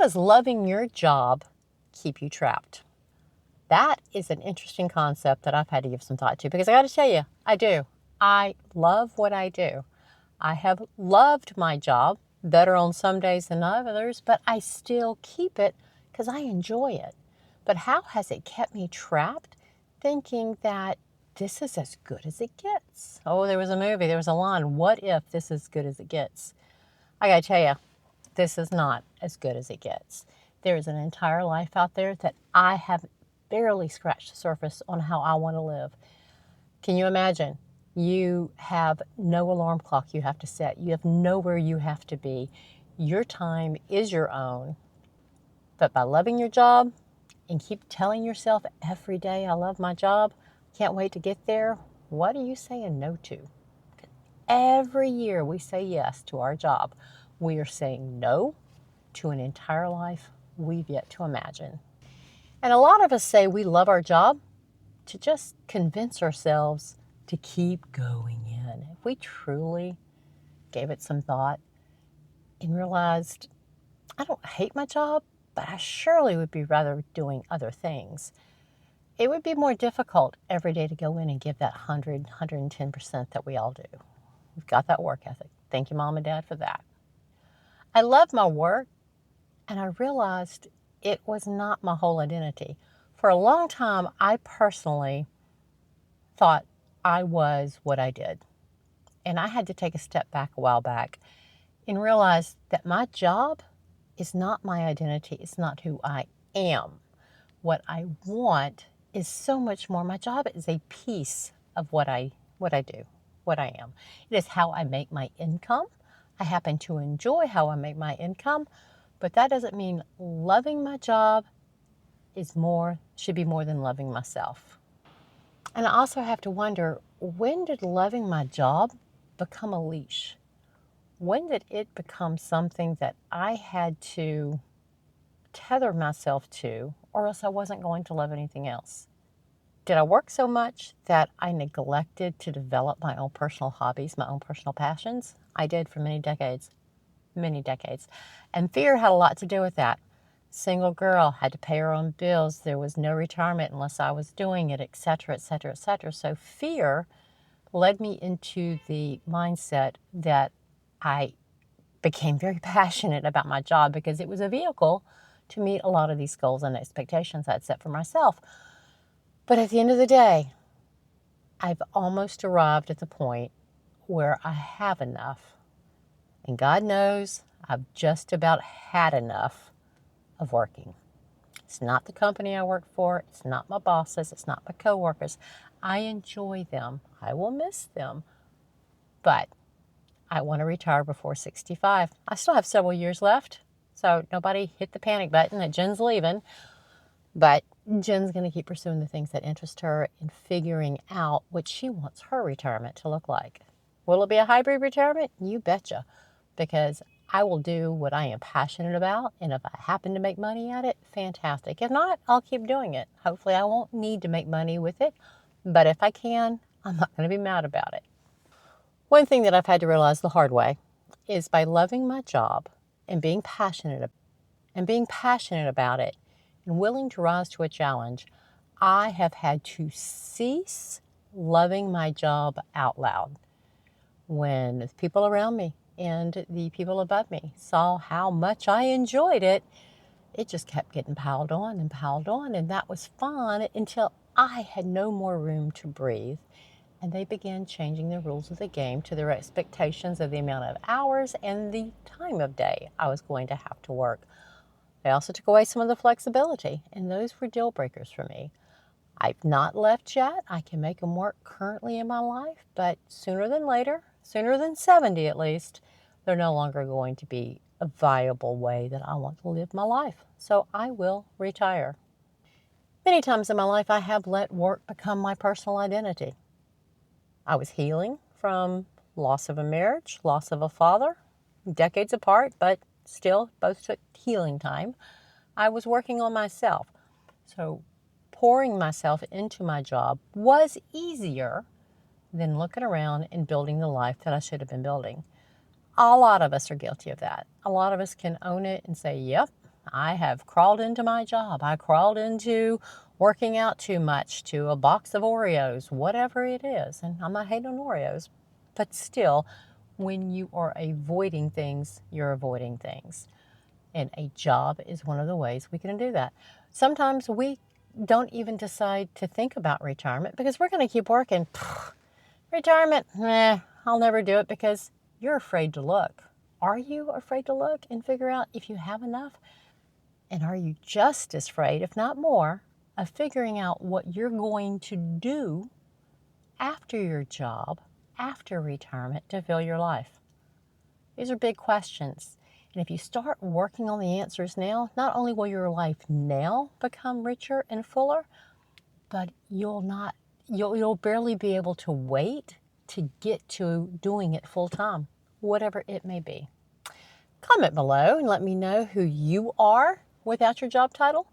does loving your job keep you trapped? That is an interesting concept that I've had to give some thought to because I got to tell you, I do. I love what I do. I have loved my job better on some days than others, but I still keep it because I enjoy it. But how has it kept me trapped thinking that this is as good as it gets? Oh, there was a movie, there was a line, what if this is as good as it gets? I got to tell you, this is not as good as it gets. There is an entire life out there that I have barely scratched the surface on how I want to live. Can you imagine? You have no alarm clock you have to set. You have nowhere you have to be. Your time is your own. But by loving your job and keep telling yourself every day, I love my job, can't wait to get there, what are you saying no to? Every year we say yes to our job. We are saying no to an entire life we've yet to imagine. And a lot of us say we love our job to just convince ourselves to keep going in. If we truly gave it some thought and realized, I don't hate my job, but I surely would be rather doing other things, it would be more difficult every day to go in and give that 100, 110% that we all do. We've got that work ethic. Thank you, Mom and Dad, for that. I love my work, and I realized it was not my whole identity. For a long time, I personally thought I was what I did. And I had to take a step back a while back and realize that my job is not my identity. It's not who I am. What I want is so much more. My job is a piece of what I do, what I am. It is how I make my income. I happen to enjoy how I make my income, but that doesn't mean loving my job should be more than loving myself. And I also have to wonder, when did loving my job become a leash? When did it become something that I had to tether myself to, or else I wasn't going to love anything else? Did I work so much that I neglected to develop my own personal hobbies, my own personal passions? I did for many decades, many decades. And fear had a lot to do with that. Single girl, had to pay her own bills. There was no retirement unless I was doing it, etc., etc., etc. So fear led me into the mindset that I became very passionate about my job because it was a vehicle to meet a lot of these goals and expectations I'd set for myself. But at the end of the day, I've almost arrived at the point where I have enough. And God knows I've just about had enough of working. It's not the company I work for. It's not my bosses. It's not my coworkers. I enjoy them. I will miss them. But I want to retire before 65. I still have several years left. So nobody hit the panic button that Jen's leaving. But Jen's going to keep pursuing the things that interest her and figuring out what she wants her retirement to look like. Will it be a hybrid retirement? You betcha. Because I will do what I am passionate about, and if I happen to make money at it, fantastic. If not, I'll keep doing it. Hopefully I won't need to make money with it, but if I can, I'm not going to be mad about it. One thing that I've had to realize the hard way is by loving my job and being passionate about it and willing to rise to a challenge, I have had to cease loving my job out loud. When the people around me and the people above me saw how much I enjoyed it, it just kept getting piled on, and that was fun until I had no more room to breathe. And they began changing the rules of the game to their expectations of the amount of hours and the time of day I was going to have to work. They also took away some of the flexibility, and those were deal breakers for me. I've not left yet. I can make them work currently in my life, but sooner than later, sooner than 70 at least, they're no longer going to be a viable way that I want to live my life. So I will retire. Many times in my life, I have let work become my personal identity. I was healing from loss of a marriage, loss of a father, decades apart, but still both took healing time. I was working on myself. So pouring myself into my job was easier than looking around and building the life that I should have been building. A lot of us are guilty of that. A lot of us can own it and say, yep, I have crawled into my job. I crawled into working out too much, to a box of Oreos, whatever it is. And I'm not hating on Oreos, but still, when you are avoiding things, you're avoiding things. And a job is one of the ways we can do that. Sometimes we don't even decide to think about retirement because we're going to keep working. Retirement, I'll never do it because you're afraid to look. Are you afraid to look and figure out if you have enough? And are you just as afraid, if not more, of figuring out what you're going to do after your job, after retirement, to fill your life? These are big questions. And if you start working on the answers now, not only will your life now become richer and fuller, but you'll barely be able to wait to get to doing it full time, whatever it may be. Comment below and let me know who you are without your job title.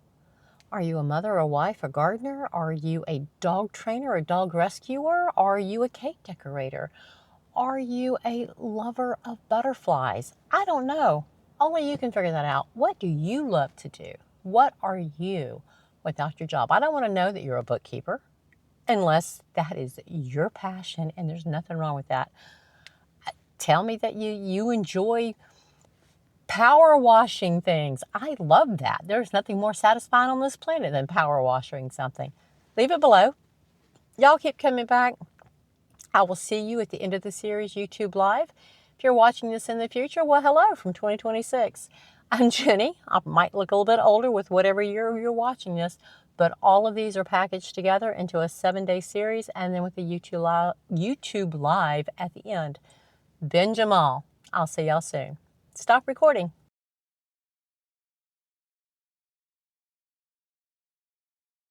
Are you a mother, a wife, a gardener? Are you a dog trainer, a dog rescuer? Are you a cake decorator? Are you a lover of butterflies? I don't know. Only you can figure that out. What do you love to do? What are you without your job? I don't want to know that you're a bookkeeper unless that is your passion, and there's nothing wrong with that. Tell me that you enjoy power washing things. I love that. There's nothing more satisfying on this planet than power washing something. Leave it below. Y'all keep coming back. I will see you at the end of the series YouTube Live. If you're watching this in the future, well, hello from 2026. I'm Jenny. I might look a little bit older with whatever year you're watching this, but all of these are packaged together into a 7-day series and then with a YouTube Live at the end. Ben Jamal. I'll see y'all soon. Stop recording.